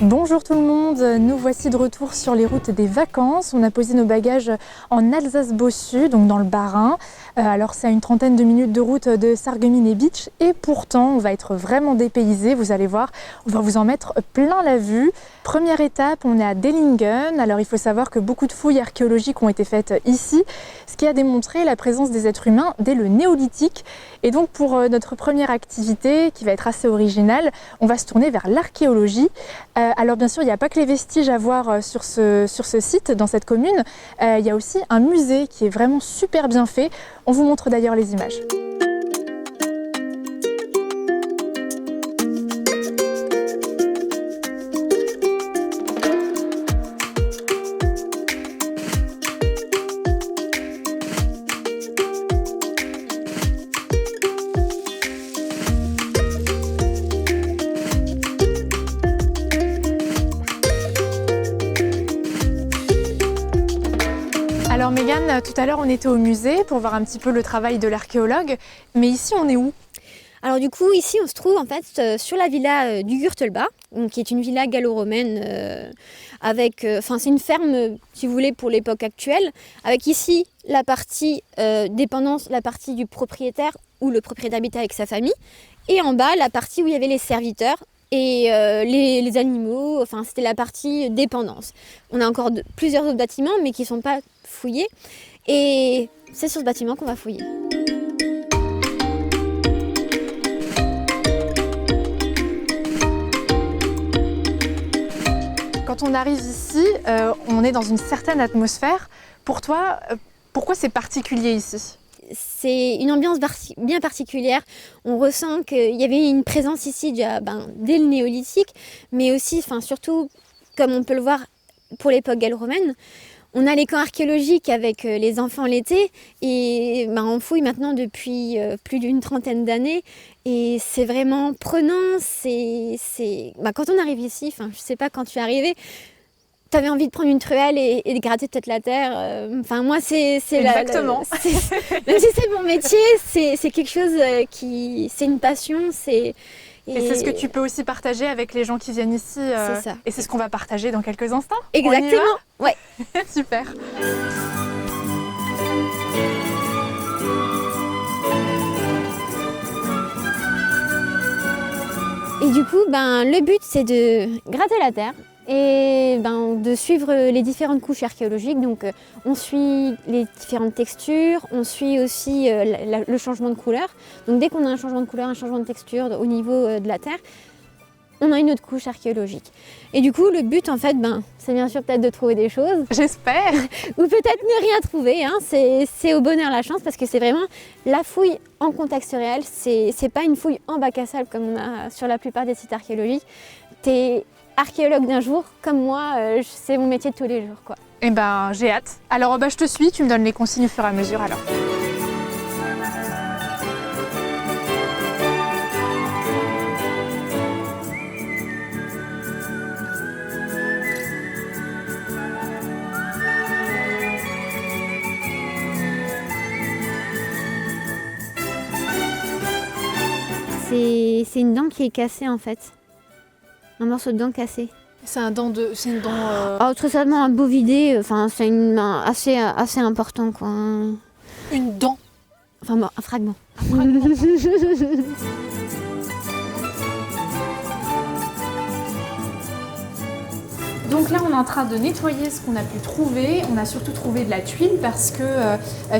Bonjour tout le monde, nous voici de retour sur les routes des vacances. On a posé nos bagages en Alsace-Bossu, donc dans le Bas-Rhin. Alors c'est à une trentaine de minutes de route de Sarreguemines Beach et pourtant on va être vraiment dépaysés, vous allez voir, on va vous en mettre plein la vue. Première étape, on est à Dellingen. Alors il faut savoir que beaucoup de fouilles archéologiques ont été faites ici, ce qui a démontré la présence des êtres humains dès le néolithique. Et donc pour notre première activité, qui va être assez originale, on va se tourner vers l'archéologie. Alors bien sûr, il n'y a pas que les vestiges à voir sur ce site, dans cette commune. Il y a aussi un musée qui est vraiment super bien fait. On vous montre d'ailleurs les images. Alors Mégane, tout à l'heure on était au musée pour voir un petit peu le travail de l'archéologue, mais ici on est où? Alors du coup ici on se trouve en fait sur la villa du Gürtelbach, qui est une villa gallo-romaine avec, c'est une ferme si vous voulez pour l'époque actuelle, avec ici la partie dépendance, la partie du propriétaire où le propriétaire habitait avec sa famille, et en bas la partie où il y avait les serviteurs et les animaux, c'était la partie dépendance. On a encore plusieurs autres bâtiments mais qui ne sont pas fouillés et c'est sur ce bâtiment qu'on va fouiller. Quand on arrive ici, on est dans une certaine atmosphère. Pour toi, pourquoi c'est particulier ici? C'est une ambiance bien particulière. On ressent qu'il y avait une présence ici déjà, dès le néolithique, mais aussi, surtout, comme on peut le voir pour l'époque gallo-romaine, on a les camps archéologiques avec les enfants l'été et on fouille maintenant depuis plus d'une trentaine d'années et c'est vraiment prenant. Quand on arrive ici, je sais pas quand tu es arrivé, tu avais envie de prendre une truelle et de gratter peut-être la terre. Moi, c'est exactement. Même si c'est mon métier, c'est quelque chose c'est une passion. Et c'est ce que tu peux aussi partager avec les gens qui viennent ici. C'est ça. Et c'est ce qu'on va partager dans quelques instants. Exactement. Ouais. Super. Et du coup, le but, c'est de gratter la terre et de suivre les différentes couches archéologiques. Donc on suit les différentes textures, on suit aussi le changement de couleur. Donc dès qu'on a un changement de couleur, un changement de texture au niveau de la terre, on a une autre couche archéologique. Et du coup, le but en fait, c'est bien sûr peut-être de trouver des choses. J'espère. Ou peut-être ne rien trouver, c'est au bonheur la chance parce que c'est vraiment la fouille en contexte réel. C'est pas une fouille en bac à sable comme on a sur la plupart des sites archéologiques. T'es archéologue d'un jour, comme moi, c'est mon métier de tous les jours, quoi. Eh j'ai hâte. Alors je te suis, tu me donnes les consignes au fur et à mesure alors. C'est une dent qui est cassée en fait. Un morceau de dent cassé. C'est une dent. Très certainement un bovidé, c'est une main assez important quoi. Une dent. Un fragment. Donc là, on est en train de nettoyer ce qu'on a pu trouver. On a surtout trouvé de la tuile parce que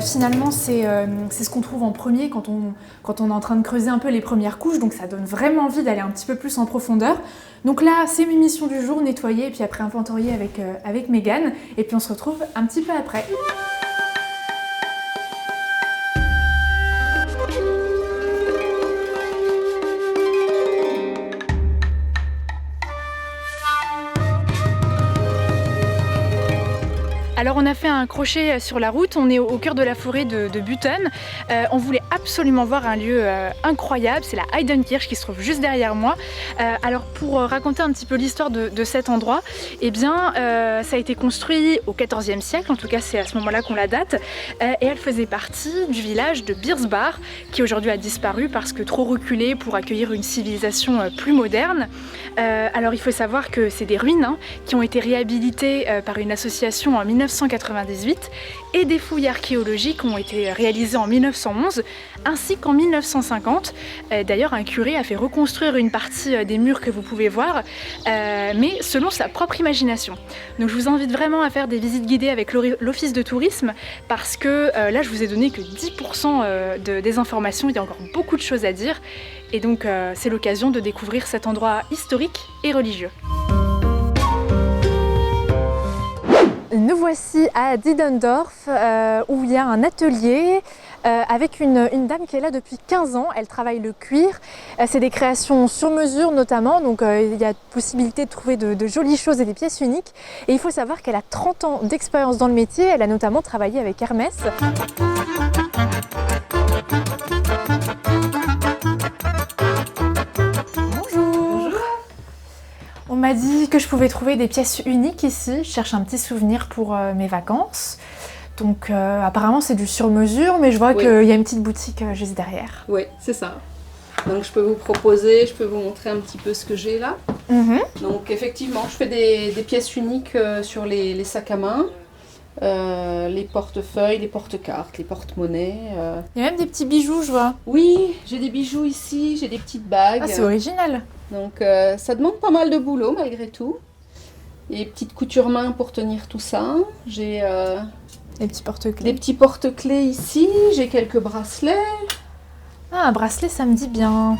finalement, c'est ce qu'on trouve en premier quand on est en train de creuser un peu les premières couches. Donc ça donne vraiment envie d'aller un petit peu plus en profondeur. Donc là, c'est mes missions du jour, nettoyer et puis après inventorier avec Mégane. Et puis on se retrouve un petit peu après. Alors on a fait un crochet sur la route, on est au cœur de la forêt de Button. On voulait absolument voir un lieu incroyable, c'est la Heidenkirche qui se trouve juste derrière moi. Alors pour raconter un petit peu l'histoire de cet endroit, eh bien ça a été construit au XIVe siècle, en tout cas c'est à ce moment-là qu'on la date, et elle faisait partie du village de Birsbach, qui aujourd'hui a disparu parce que trop reculé pour accueillir une civilisation plus moderne. Alors il faut savoir que c'est des ruines qui ont été réhabilitées par une association en 1998 et des fouilles archéologiques ont été réalisées en 1911 ainsi qu'en 1950. D'ailleurs un curé a fait reconstruire une partie des murs que vous pouvez voir, mais selon sa propre imagination. Donc je vous invite vraiment à faire des visites guidées avec l'office de tourisme parce que là je vous ai donné que 10% des informations, il y a encore beaucoup de choses à dire et donc c'est l'occasion de découvrir cet endroit historique et religieux. Nous voici à Diedendorf où il y a un atelier avec une dame qui est là depuis 15 ans. Elle travaille le cuir. C'est des créations sur mesure notamment, donc il y a possibilité de trouver de jolies choses et des pièces uniques. Et il faut savoir qu'elle a 30 ans d'expérience dans le métier. Elle a notamment travaillé avec Hermès. On m'a dit que je pouvais trouver des pièces uniques ici. Je cherche un petit souvenir pour mes vacances. Donc apparemment c'est du sur-mesure, mais je vois qu'il y a une petite boutique juste derrière. Oui, c'est ça. Donc je peux vous proposer, je peux vous montrer un petit peu ce que j'ai là. Donc effectivement, je fais des pièces uniques sur les sacs à main, les portefeuilles, les porte-cartes, les porte-monnaies. Il y a même des petits bijoux, je vois. Oui, j'ai des bijoux ici, j'ai des petites bagues. Ah, c'est original. Donc ça demande pas mal de boulot malgré tout. Et petites coutures main pour tenir tout ça. J'ai des petits porte-clés. des petits porte-clés ici, j'ai quelques bracelets. Ah, un bracelet, ça me dit bien.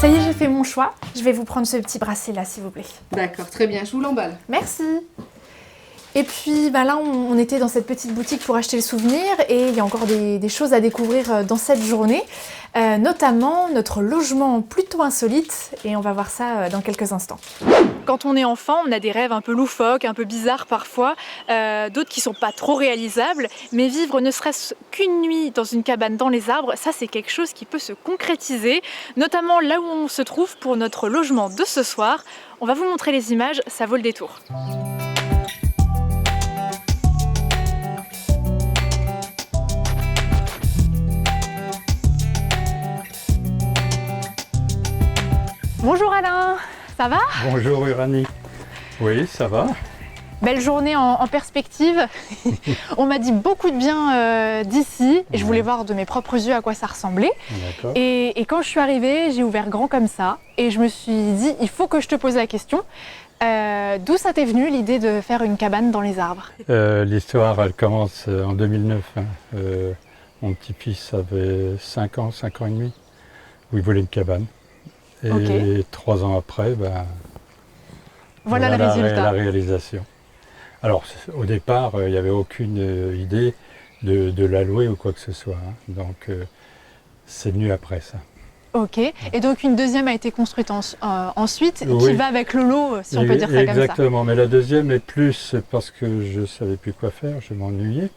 Ça y est, j'ai fait mon choix. Je vais vous prendre ce petit bracelet là, s'il vous plaît. D'accord, très bien, je vous l'emballe. Merci. Et puis là, on était dans cette petite boutique pour acheter le souvenir et il y a encore des choses à découvrir dans cette journée, notamment notre logement plutôt insolite et on va voir ça dans quelques instants. Quand on est enfant, on a des rêves un peu loufoques, un peu bizarres parfois, d'autres qui sont pas trop réalisables, mais vivre ne serait-ce qu'une nuit dans une cabane dans les arbres, ça c'est quelque chose qui peut se concrétiser, notamment là où on se trouve pour notre logement de ce soir. On va vous montrer les images, ça vaut le détour. Bonjour Alain, ça va? Bonjour Uranie. Oui, ça va. Belle journée en perspective. On m'a dit beaucoup de bien d'ici et je voulais voir de mes propres yeux à quoi ça ressemblait. Et quand je suis arrivée, j'ai ouvert grand comme ça et je me suis dit, il faut que je te pose la question. D'où ça t'est venu l'idée de faire une cabane dans les arbres? L'histoire, elle commence en 2009. Mon petit-fils avait 5 ans et demi, où il voulait une cabane. Et 3 ans après, voilà le résultat. La réalisation. Alors au départ, il n'y avait aucune idée de la louer ou quoi que ce soit. Donc c'est venu après ça. Ok, et donc une deuxième a été construite ensuite, oui, qui va avec le lot, si on peut dire ça comme ça. Exactement, mais la deuxième est plus parce que je ne savais plus quoi faire, je m'ennuyais.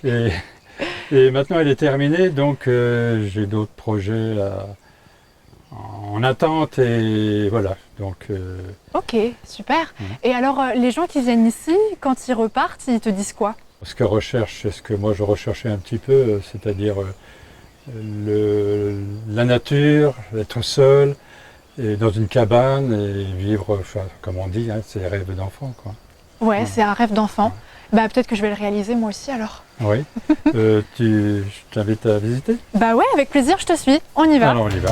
et maintenant elle est terminée, donc j'ai d'autres projets en attente et voilà. Donc, ok, super. Et alors les gens qui viennent ici, quand ils repartent, ils te disent quoi? Ce que recherche, c'est ce que moi je recherchais un petit peu, c'est-à-dire la nature, être seul, et dans une cabane et vivre, enfin, comme on dit, c'est les rêves d'enfant, quoi. Ouais, c'est un rêve d'enfant. Bah peut-être que je vais le réaliser moi aussi alors. Oui. Je t'invite à visiter? Bah ouais, avec plaisir, je te suis. On y va. Alors on y va.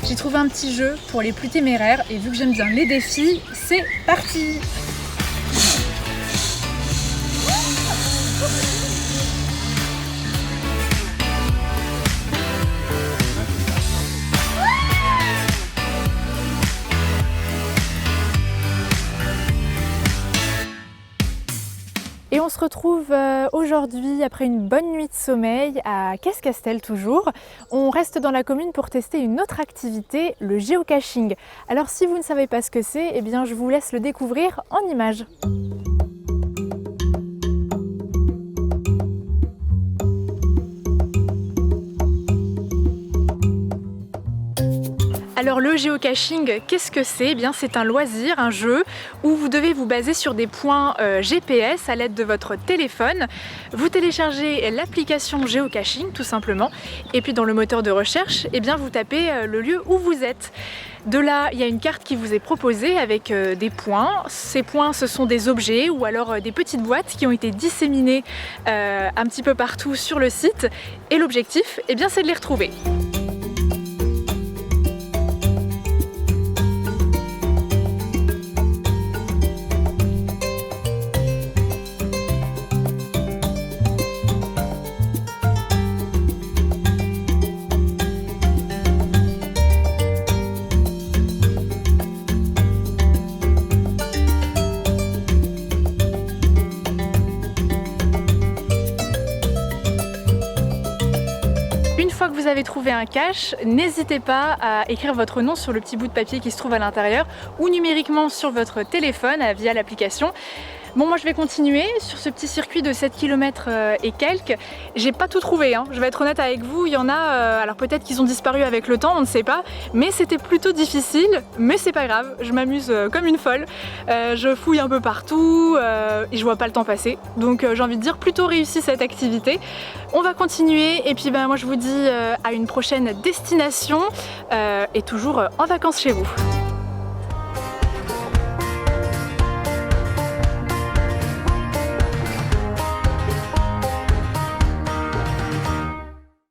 J'ai trouvé un petit jeu pour les plus téméraires et vu que j'aime bien les défis, c'est parti! on se retrouve aujourd'hui après une bonne nuit de sommeil à Casse-Castel toujours. On reste dans la commune pour tester une autre activité, le géocaching. Alors si vous ne savez pas ce que c'est, eh bien je vous laisse le découvrir en images. Alors le géocaching, qu'est-ce que c'est? Eh bien c'est un loisir, un jeu où vous devez vous baser sur des points GPS à l'aide de votre téléphone. Vous téléchargez l'application géocaching tout simplement et puis dans le moteur de recherche, eh bien vous tapez le lieu où vous êtes. De là, il y a une carte qui vous est proposée avec des points. Ces points, ce sont des objets ou alors des petites boîtes qui ont été disséminées un petit peu partout sur le site. Et l'objectif, eh bien c'est de les retrouver. Une fois que vous avez trouvé un cache, n'hésitez pas à écrire votre nom sur le petit bout de papier qui se trouve à l'intérieur ou numériquement sur votre téléphone via l'application. Bon, moi je vais continuer sur ce petit circuit de 7 km et quelques. J'ai pas tout trouvé, hein. Je vais être honnête avec vous, il y en a, alors peut-être qu'ils ont disparu avec le temps, on ne sait pas, mais c'était plutôt difficile, mais c'est pas grave, je m'amuse comme une folle. Je fouille un peu partout et je vois pas le temps passer, donc j'ai envie de dire plutôt réussi cette activité. On va continuer et puis moi je vous dis à une prochaine destination et toujours en vacances chez vous.